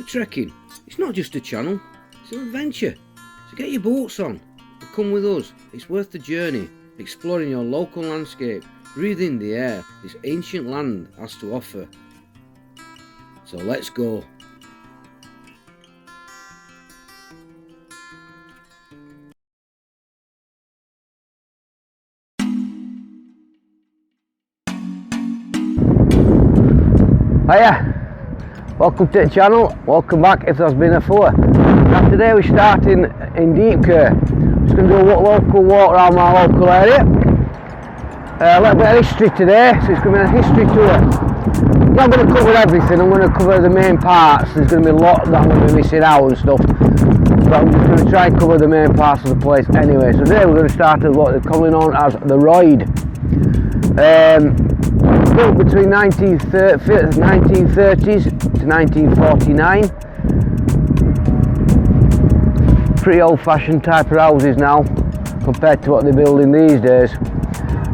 trekking. It's not just a channel, it's an adventure. So get your boots on and come with us. It's worth the journey, exploring your local landscape, breathing the air this ancient land has to offer. So let's go. Hiya, welcome to the channel, welcome back if there's been a before. Now today we're starting in Deepcar. Just going to do a local walk around my local area. A little bit of history today, so it's going to be a history tour. I'm not going to cover everything, I'm going to cover the main parts. There's going to be a lot that I'm going to be missing out and stuff, but I'm just going to try and cover the main parts of the place anyway. So today we're going to start at what they're commonly known as the Royd. Built between 1930s to 1949. Pretty old-fashioned type of houses now compared to what they're building these days.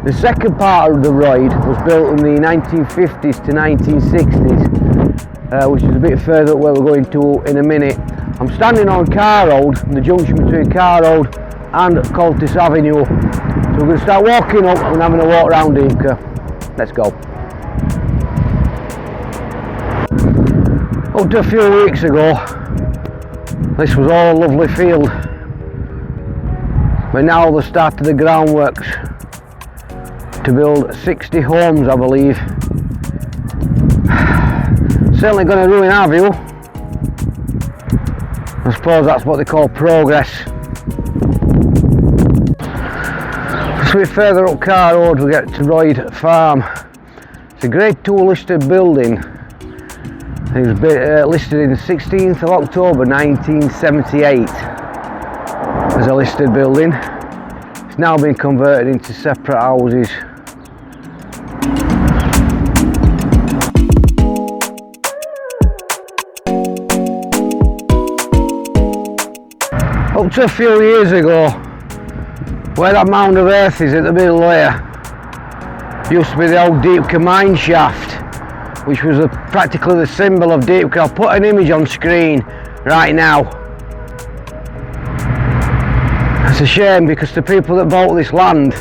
The second part of the Royd was built in the 1950s to 1960s, which is a bit further up where we're going to in a minute. I'm standing on Car Road, the junction between Car Road and Coltis Avenue. So we're going to start walking up and having a walk around Deepcar. Let's go. Up to a few weeks ago, this was all a lovely field, but now they've started the groundworks to build 60 homes, I believe. Certainly going to ruin our view. I suppose that's what they call progress. As we further up Car Road, we get to Royd Farm. It's a Grade 2 listed building. It was listed in the 16th of October 1978 as a listed building. It's now been converted into separate houses. Up to a few years ago, where that mound of earth is at the middle there, used to be the old Deepcar mine shaft, which was practically the symbol of Deepcar. I'll put an image on screen right now. It's a shame because the people that bought this land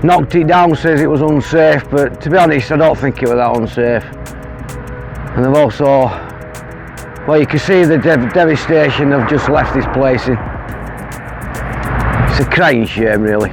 knocked it down, says it was unsafe, but to be honest I don't think it was that unsafe. And they've also, well, you can see the devastation they've just left this place in. It's a crying shame really.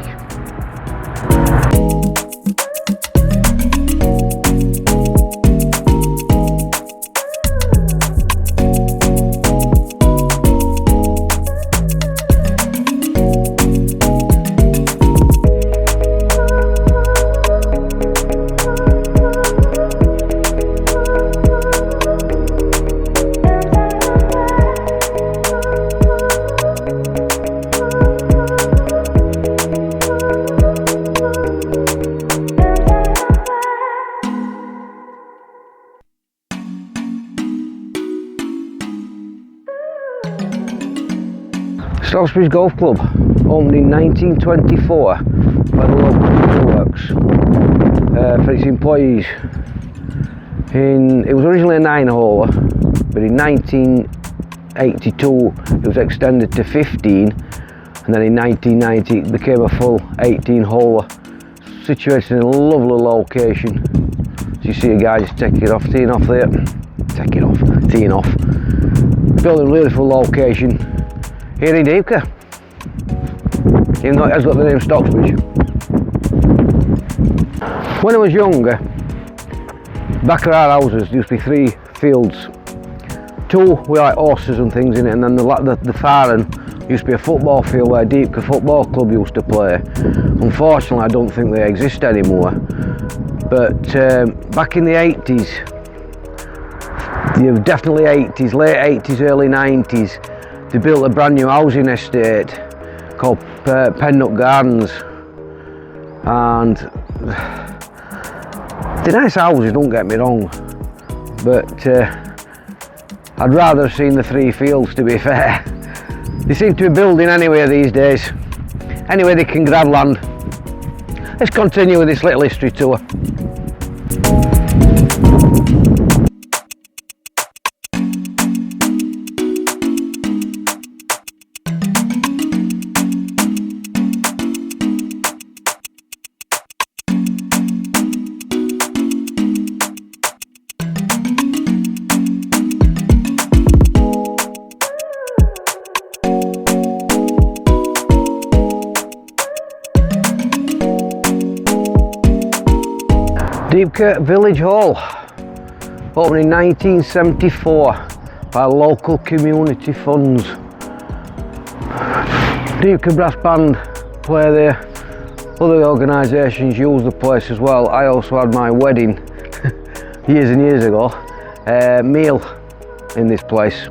Salisbury's Golf Club opened in 1924 by the local works for its employees. It was originally a 9-holer, but in 1982 it was extended to 15, and then in 1990 it became a full 18-holer, situated in a lovely location. So you see a guy just teeing off there, teeing off. Building a beautiful location here in Deepcar, even though it has got the name Stocksbridge. When I was younger, back at our houses there used to be 3 fields. 2 with like horses and things in it, and then the far end used to be a football field where Deepcar Football Club used to play. Unfortunately I don't think they exist anymore, but back in the 80s, definitely 80s, late 80s, early 90s, they built a brand new housing estate called Pennock Gardens, and they're nice houses, don't get me wrong, but I'd rather have seen the 3 fields, to be fair. They seem to be building anywhere these days, anywhere they can grab land. Let's continue with this little history tour. Deepcar Village Hall, opened in 1974 by local community funds. Deepcar Brass Band play there, other organisations use the place as well. I also had my wedding years and years ago, meal in this place,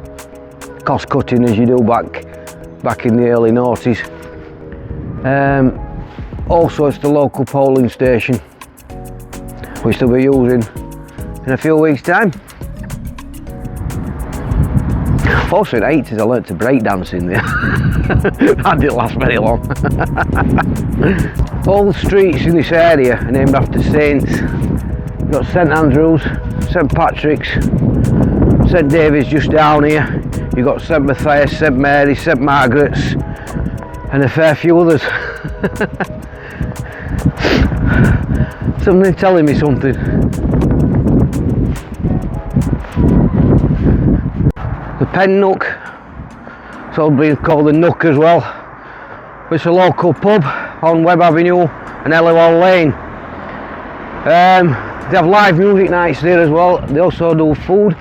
cost cutting as you do back in the early noughties. Also it's the local polling station, which they'll be using in a few weeks' time. Also in the 80s I learnt to break dance in there. That didn't last very long. All the streets in this area are named after saints. You've got St Andrews, St Patrick's, St David's just down here. You've got St Matthias, St Mary's, St Margaret's, and a fair few others. Something telling me something. The Pen Nook, it's all been called the Nook as well. It's a local pub on Webb Avenue and Ellywell Lane. They have live music nights there as well. They also do food,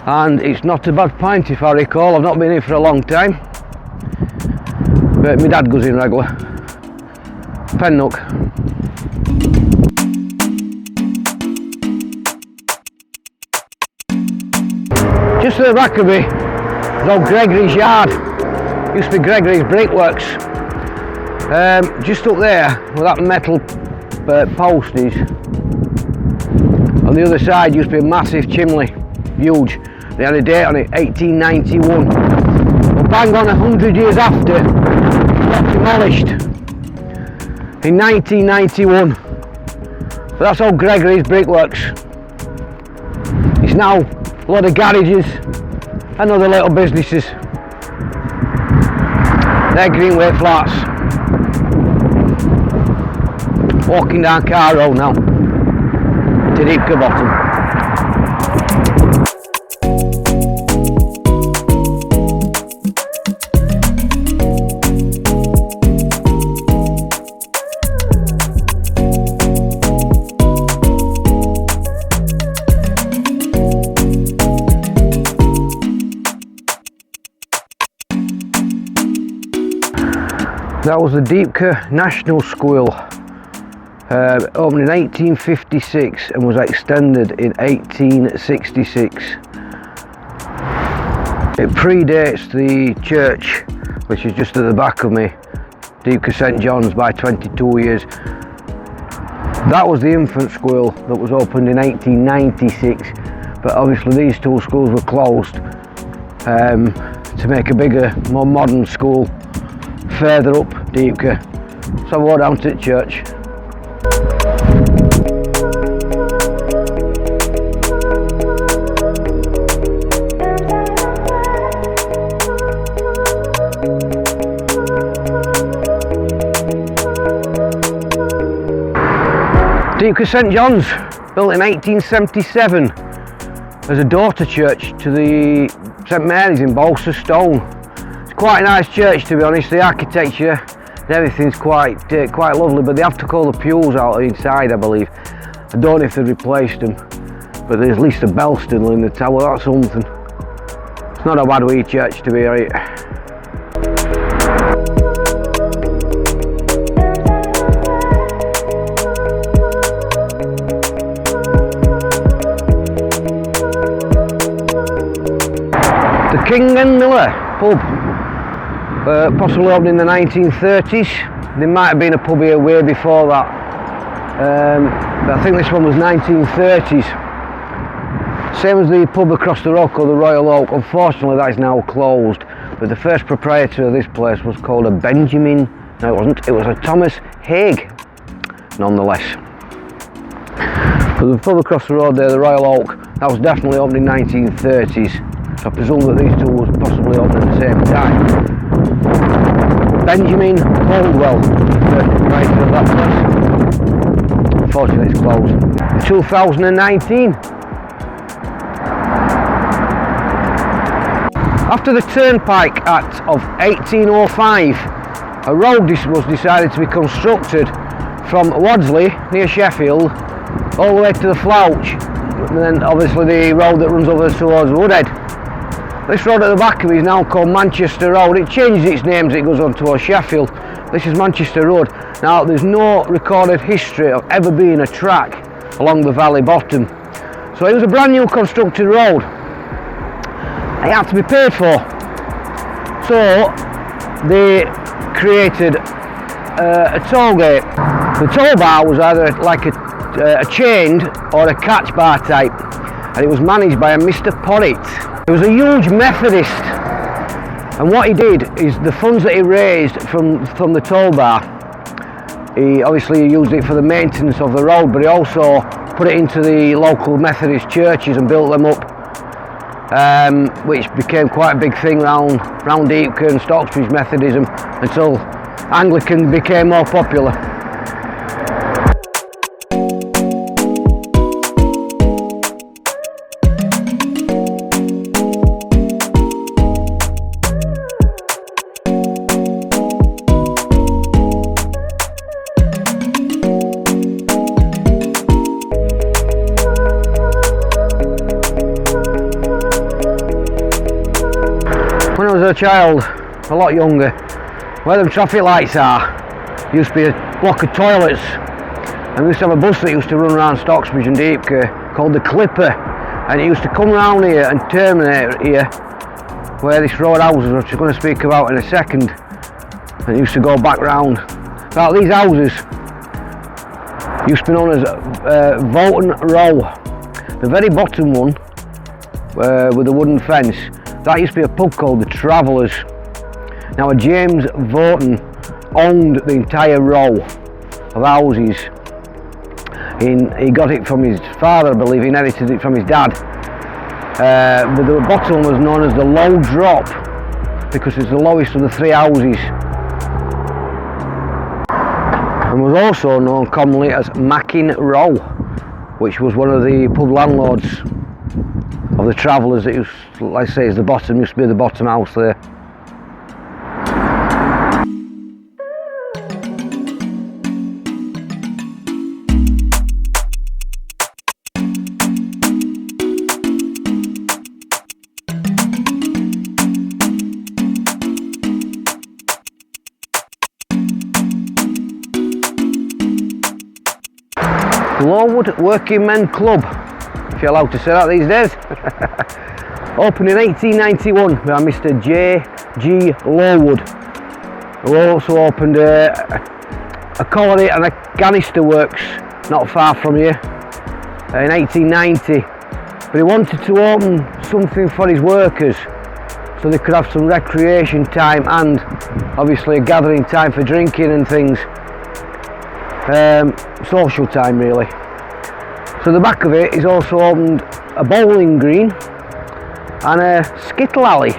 and it's not a bad pint if I recall. I've not been here for a long time, but my dad goes in regular. Pen Nook. Just at the back of me is old Gregory's yard. Used to be Gregory's Brickworks. Just up there where that metal post is, on the other side used to be a massive chimney, huge. They had a date on it, 1891. Well, bang on 100 years after, it got demolished in 1991. But that's old Gregory's Brickworks. It's now a lot of garages and other little businesses. They're Greenway Flats. Walking down Car Road now to Deepcar Bottom. That was the Deepcar National School, opened in 1856 and was extended in 1866. It predates the church, which is just at the back of me, Deepcar St John's, by 22 years. That was the infant school that was opened in 1896, but obviously these two schools were closed to make a bigger, more modern school further up Deepcar. So we'll go down to the church. Deepcar St John's, built in 1877 as a daughter church to the St Mary's in Balsa Stone. It's quite a nice church, to be honest. The architecture and everything's quite lovely, but they have took all the pews out inside, I believe. I don't know if they've replaced them, but there's at least a bell still in the tower. That's something. It's not a bad wee church to be right. The King and Miller pub, possibly opened in the 1930s. There might have been a pub here way before that, but I think this one was 1930s. Same as the pub across the road called the Royal Oak. Unfortunately that is now closed, but the first proprietor of this place was called a Benjamin, no it wasn't, it was a Thomas Haig nonetheless. But the pub across the road there, the Royal Oak, that was definitely opened in 1930s. I presume that these two was possibly opened at the same time. Benjamin Holdwell, the proprietor of that place. Unfortunately it's closed. In 2019. After the Turnpike Act of 1805, a road was decided to be constructed from Wadsley near Sheffield all the way to the Flouch, and then obviously the road that runs over towards Woodhead. This road at the back of it is now called Manchester Road. It changes its name as it goes on towards Sheffield. This is Manchester Road. Now there's no recorded history of ever being a track along the valley bottom. So it was a brand new constructed road. It had to be paid for. So they created a toll gate. The toll bar was either like a chained or a catch bar type, and it was managed by a Mr. Porritt. He was a huge Methodist, and what he did is the funds that he raised from the toll bar, he obviously used it for the maintenance of the road, but he also put it into the local Methodist churches and built them up, which became quite a big thing round Deepcar and Stocksbridge Methodism until Anglican became more popular. When I was a child, a lot younger, where them traffic lights are, there used to be a block of toilets, and we used to have a bus that used to run around Stocksbridge and Deepcar called the Clipper, and it used to come round here and terminate here where this road houses, which I'm going to speak about in a second, and it used to go back round. Now these houses used to be known as Volton Row. The very bottom one with the wooden fence, that used to be a pub called the Travellers. Now James Volton owned the entire row of houses. He got it from his father, I believe. He inherited it from his dad. But the bottom was known as the Low Drop because it's the lowest of the three houses, and was also known commonly as Mackin Row, which was one of the pub landlords of the Travellers. That used, like I say, is the bottom, used to be the bottom house there. Lowood Working Men Club, if you're allowed to say that these days. Opened in 1891 by Mr. J.G. Lowood, who also opened a colliery and a canister works not far from here in 1890. But he wanted to open something for his workers so they could have some recreation time and obviously a gathering time for drinking and things. Social time really. So the back of it is also opened a bowling green and a skittle alley.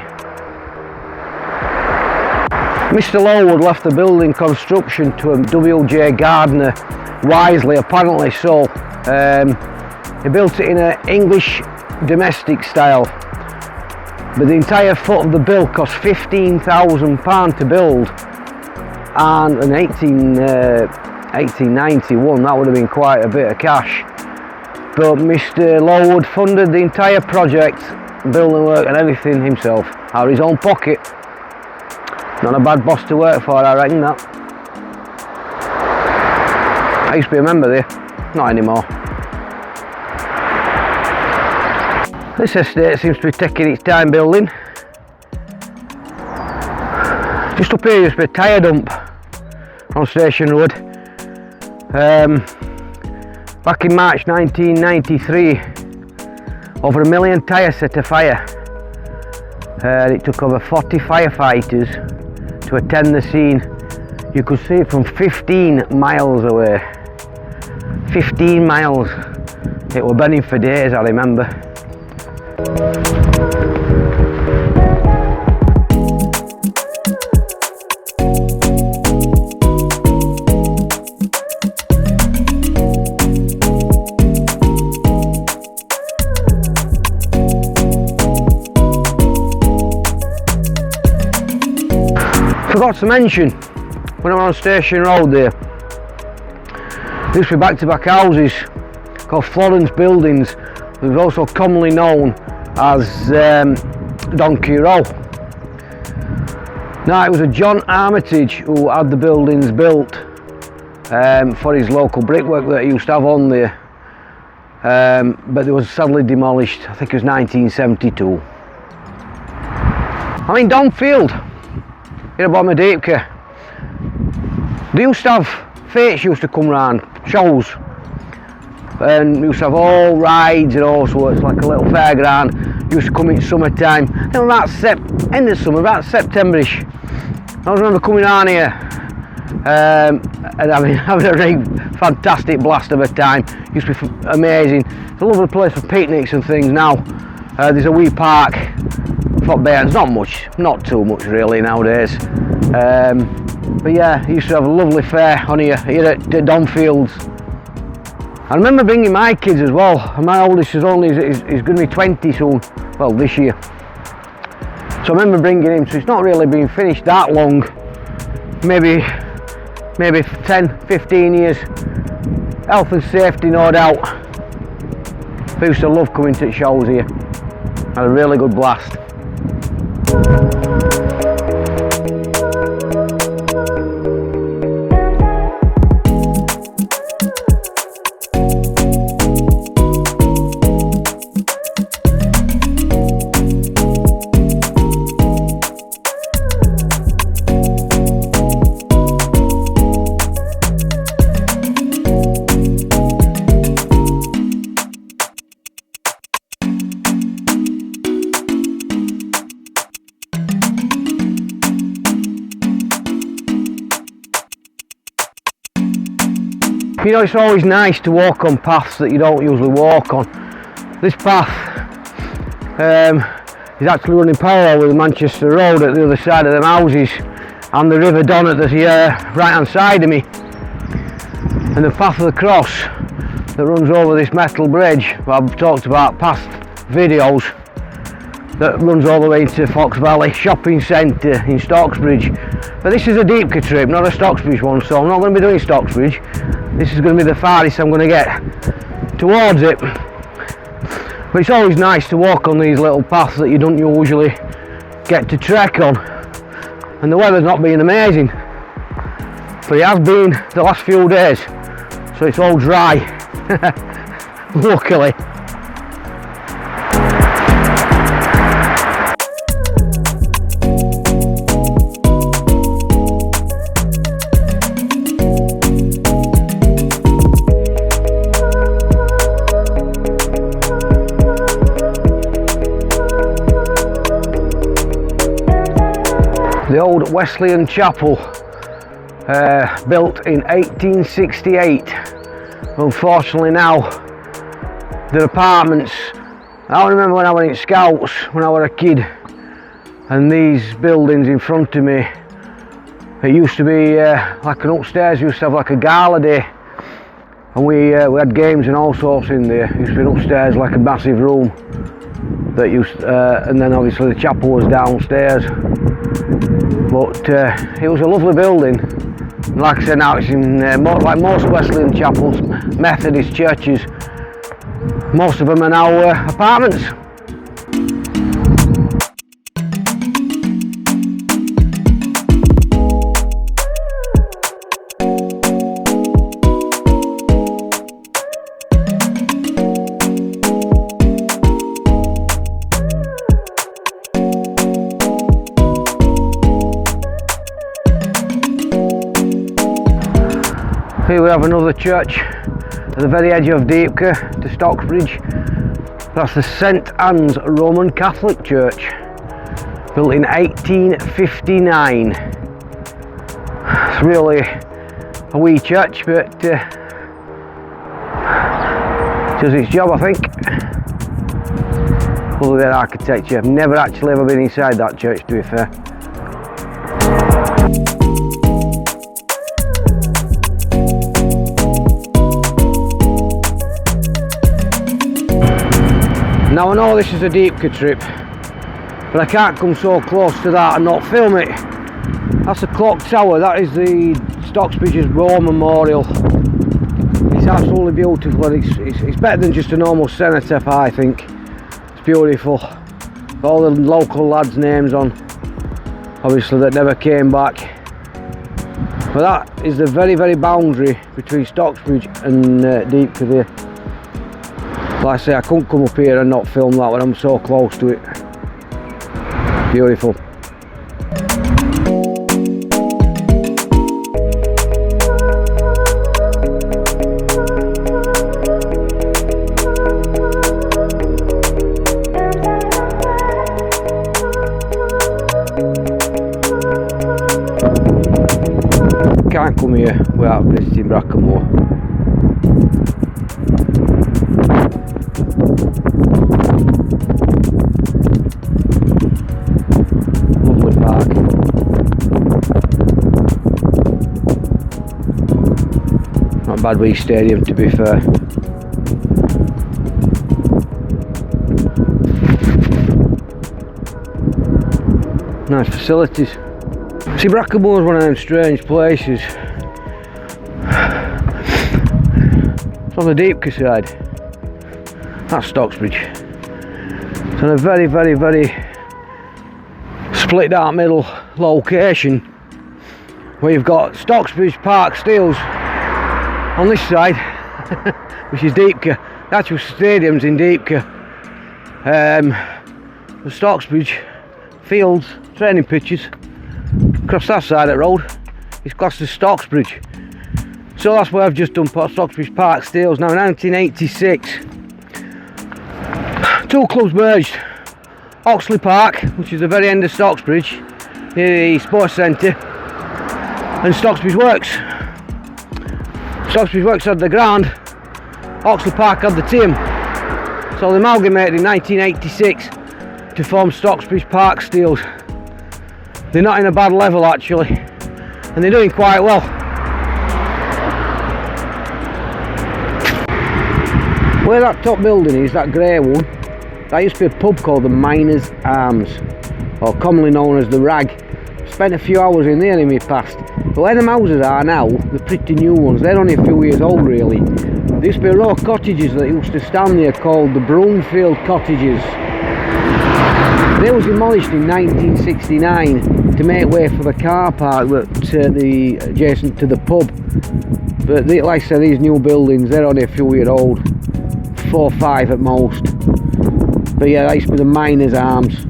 Mr. Lowood left the building construction to a W.J. Gardner wisely apparently, so he built it in an English domestic style, but the entire foot of the bill cost £15,000 to build, and in 1891 that would have been quite a bit of cash. But Mr. Lowood funded the entire project, building work and everything himself, out of his own pocket. Not a bad boss to work for, I reckon that. I used to be a member there, not anymore. This estate seems to be taking its time building. Just up here used to be a tyre dump on Station Road. Back in March 1993, over 1 million tyres set afire. It took over 40 firefighters to attend the scene. You could see it from 15 miles away. 15 miles. It was burning for days, I remember. Forgot to mention, when I was on Station Road there used to be back-to-back houses, called Florence Buildings. It was also commonly known as Donkey Row. Now, it was a John Armitage who had the buildings built for his local brickwork that he used to have on there, but it was sadly demolished. I think it was 1972. I'm in Donfield, here about my Deepcar. They used to have fates used to come round, shows, and we used to have all rides and all sorts, like a little fairground. Used to come in summertime, then about end of summer, about Septemberish. I remember coming on here and having a really fantastic blast of a time. Used to be amazing. It's a lovely place for picnics and things now. There's a wee park for bairns, not too much really nowadays. But yeah, I used to have a lovely fair on here at Donfields. I remember bringing my kids as well. My oldest is going to be 20 soon, well this year. So I remember bringing him, so it's not really been finished that long, maybe 10, 15 years. Health and safety, no doubt. I used to love coming to the shows here. Had a really good blast. You know, it's always nice to walk on paths that you don't usually walk on. This path is actually running parallel with the Manchester Road at the other side of them houses, and the River Don at the right hand side of me, and the path of the cross that runs over this metal bridge that I've talked about past videos, that runs all the way into Fox Valley Shopping Centre in Stocksbridge. But this is a Deepcar trip, not a Stocksbridge one, so I'm not going to be doing Stocksbridge. This is going to be the farthest I'm going to get towards it. But it's always nice to walk on these little paths that you don't usually get to trek on. And the weather's not been amazing, but it has been the last few days, so it's all dry, luckily. The old Wesleyan Chapel, built in 1868. Unfortunately now, the apartments. I remember when I went in Scouts, when I was a kid, and these buildings in front of me, it used to be like an upstairs, used to have like a gala day, and we had games and all sorts in there. It used to be upstairs like a massive room, that used, and then obviously the chapel was downstairs. But it was a lovely building. And like I said, now it's in like most Wesleyan chapels, Methodist churches, most of them are now apartments. Here we have another church at the very edge of Deepcar to Stocksbridge. That's the St Anne's Roman Catholic Church, built in 1859. It's really a wee church, but it does its job, I think. Lovely bit of architecture. I've never actually ever been inside that church, to be fair. Now I know this is a Deepcar trip, but I can't come so close to that and not film it. That's the clock tower, that is the Stocksbridge's War Memorial. It's absolutely beautiful, and it's better than just a normal cenotaph, I think. It's beautiful. All the local lads' names on, obviously, that never came back. But that is the very, very boundary between Stocksbridge and Deepcar there. Like I say, I couldn't come up here and not film that when I'm so close to it. Beautiful. Can't come here without visiting Brackenmore. Lovely park. Not a bad wee stadium, to be fair. Nice facilities. See, Brackenmore is one of them strange places. It's on the Deepcar side. That's Stocksbridge. It's on a very, very, very split down middle location where you've got Stocksbridge Park Steels on this side, which is Deepcar. The actual stadium's in Deepcar. The Stocksbridge fields, training pitches, across that side of the road is classed as Stocksbridge. So that's where I've just done Stocksbridge Park Steels. Now in 1986, two clubs merged. Oxley Park, which is the very end of Stocksbridge, near the sports centre, and Stocksbridge Works. Stocksbridge Works had the ground, Oxley Park had the team. So they amalgamated in 1986 to form Stocksbridge Park Steels. They're not in a bad level actually, and they're doing quite well. Where that top building is, that grey one, that used to be a pub called the Miners' Arms, or commonly known as the Rag. Spent a few hours in there in my past. But where them houses are now, the pretty new ones, they're only a few years old really. There used to be a row of cottages that used to stand there called the Broomfield Cottages. They was demolished in 1969 to make way for the car park that's adjacent to the pub. But like I said, these new buildings, they're only a few years old, 4 or 5 at most. But yeah, that used to be the Miners' Arms,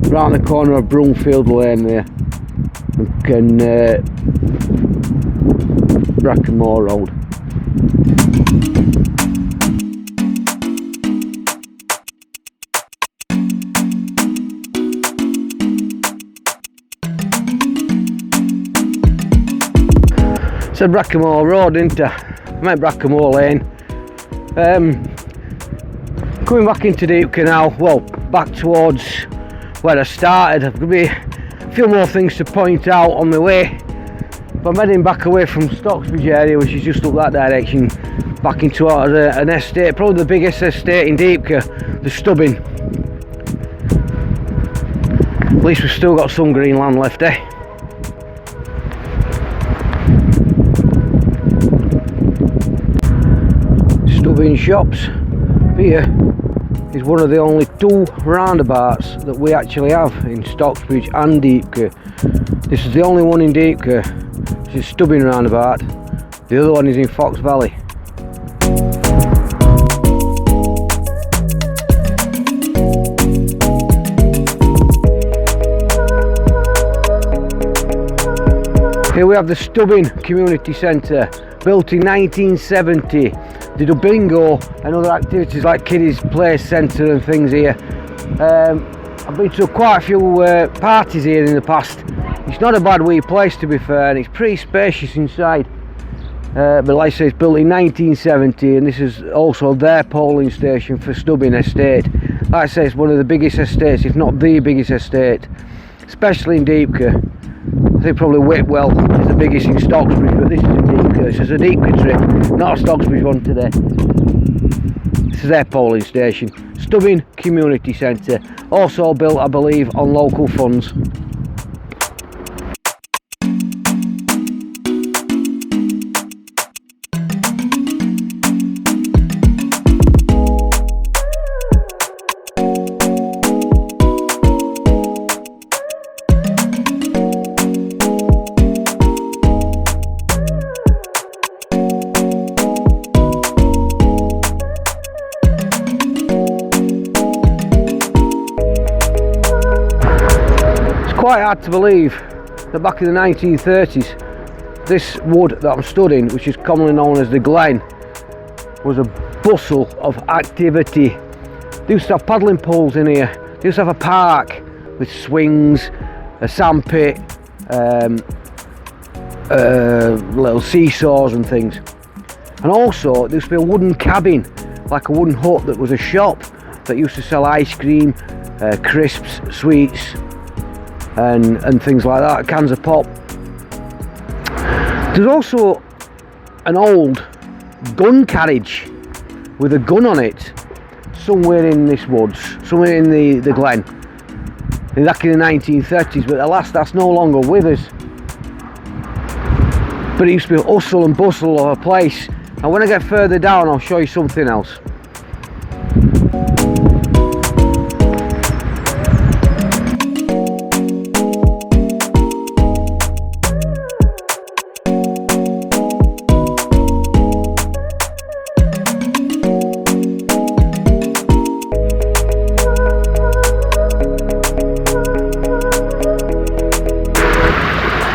right on the corner of Broomfield Lane there, and Brackenmore Road. Said Brackenmore Road, didn't I? I meant Brackenmore Lane. Coming back into Deepcar now, well, back towards where I started. There's going to be a few more things to point out on the way. But I'm heading back away from Stocksbridge area, which is just up that direction, back into an estate, probably the biggest estate in Deepcar, the Stubbing. At least we've still got some green land left, eh? Stubbing shops. Here is one of the only 2 roundabouts that we actually have in Stocksbridge and Deepcar. This is the only one in Deepcar, which is Stubbing roundabout. The other one is in Fox Valley. Here we have the Stubbing Community Centre, built in 1970. They do bingo and other activities like kiddies play centre and things here. I've been to quite a few parties here in the past. It's not a bad wee place, to be fair, and it's pretty spacious inside. But like I say, it's built in 1970, and this is also their polling station for Stubbing Estate. Like I say, it's one of the biggest estates, if not the biggest estate, especially in Deepcar. I think probably Whitwell is the biggest in Stocksbridge, but this is in Deepcar. This is a Deepcar trip, not a Stocksbridge one today. This is their polling station. Stubbing Community Centre, also built, I believe, on local funds. quite hard to believe that back in the 1930s, this wood that I'm stood in, which is commonly known as the Glen, was a bustle of activity. They used to have paddling pools in here. They used to have a park with swings, a sandpit, little seesaws and things. And also there used to be a wooden cabin, like a wooden hut, that was a shop that used to sell ice cream, crisps, sweets and things like that, cans of pop. There's also an old gun carriage with a gun on it somewhere in this woods, somewhere in the Glen, back in the 1930s, but alas, that's no longer with us. But it used to be hustle and bustle of a place. And when I get further down, I'll show you something else.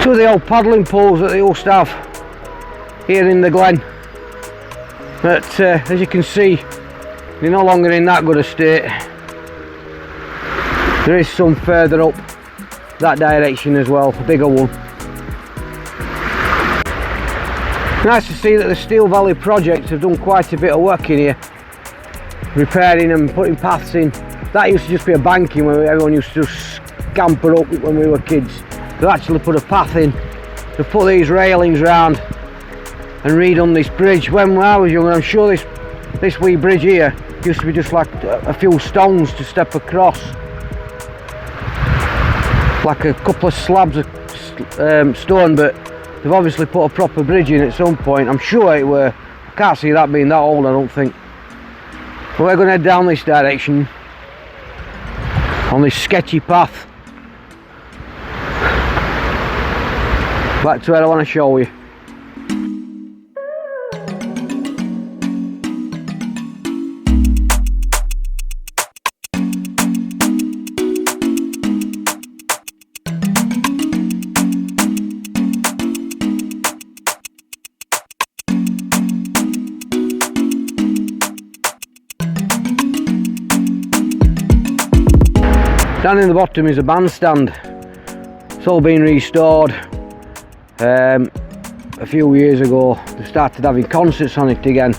Two of the old paddling pools that they used to have here in the Glen, but as you can see, they're no longer in that good a state. There is some further up that direction as well, a bigger one. Nice to see that the Steel Valley projects have done quite a bit of work in here, repairing and putting paths in. That used to just be a banking where everyone used to scamper up when we were kids. They've actually put a path in. They've put these railings round and redone this bridge. When I was young, I'm sure this wee bridge here used to be just like a few stones to step across, like a couple of slabs of stone, but they've obviously put a proper bridge in at some point. I'm sure it were. I can't see that being that old, I don't think. But we're going to head down this direction on this sketchy path back to where I want to show you. Down in the bottom is a bandstand. It's all been restored. A few years ago they started having concerts on it again,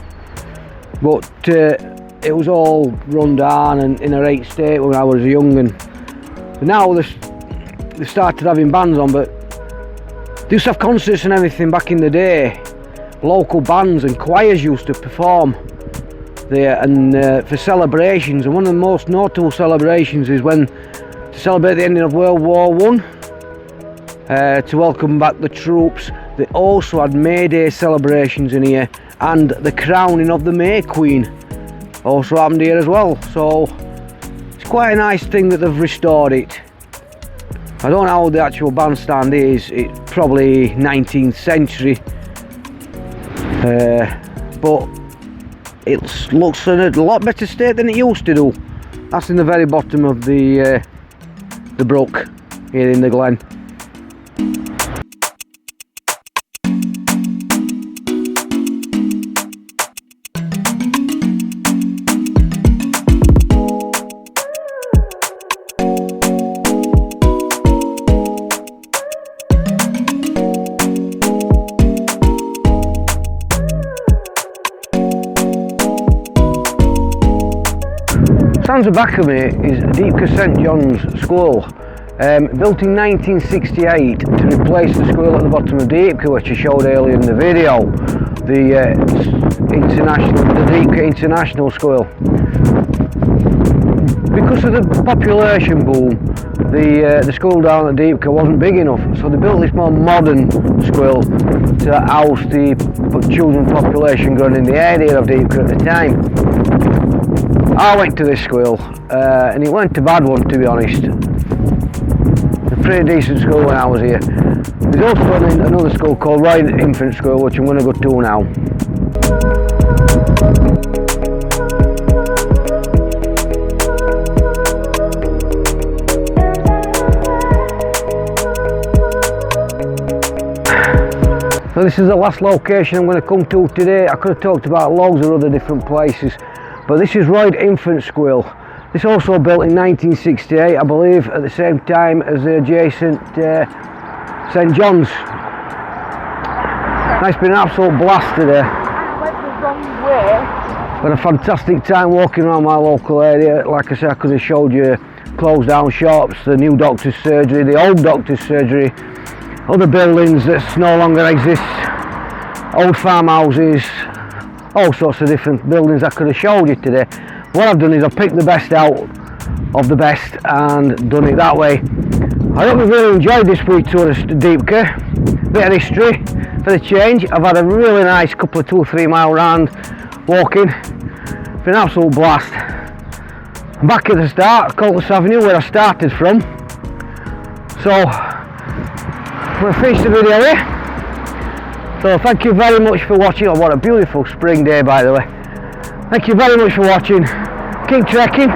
but it was all run down and in a right state when I was young, and now they started having bands on, but they used to have concerts and everything back in the day. Local bands and choirs used to perform there, and for celebrations, and one of the most notable celebrations is when, to celebrate the ending of World War I, to welcome back the troops, they also had May Day celebrations in here, and the crowning of the May Queen also happened here as well. So it's quite a nice thing that they've restored it. I don't know how the actual bandstand is, it's probably 19th century, but it looks in a lot better state than it used to do. That's in the very bottom of the brook here in the Glen. Stands the back of me is Deepcar St John's School, built in 1968 to replace the school at the bottom of Deepcar, which I showed earlier in the video, the Deepcar International School. Because of the population boom, the school down at Deepcar wasn't big enough, so they built this more modern school to house the children population growing in the area of Deepcar at the time. I went to this school, and it weren't a bad one, to be honest. A pretty decent school when I was here. There's also another school called Royal Infant School, which I'm going to go to now. So this is the last location I'm going to come to today. I could have talked about loads of other different places, but this is Royd Infant School. This also built in 1968, I believe, at the same time as the adjacent St John's. It's been an absolute blast today. I went the wrong way. Had a fantastic time walking around my local area. Like I said, I could have showed you closed down shops, the new doctor's surgery, the old doctor's surgery, other buildings that no longer exist, old farmhouses, all sorts of different buildings I could have showed you today. What I've done is I've picked the best out of the best and done it that way. I hope you've really enjoyed this week tour of Deepcar. Bit of history for the change. I've had a really nice couple of 2 or 3 mile round walking. It's been an absolute blast. I'm back at the start, Coltus Avenue, where I started from. So I'm going to finish the video here. So thank you very much for watching. Oh, what a beautiful spring day, by the way. Thank you very much for watching. Keep trekking.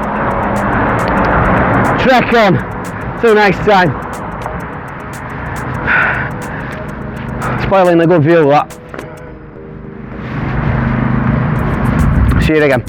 Trek on. Till next time. Spoiling a good view of that. See you again.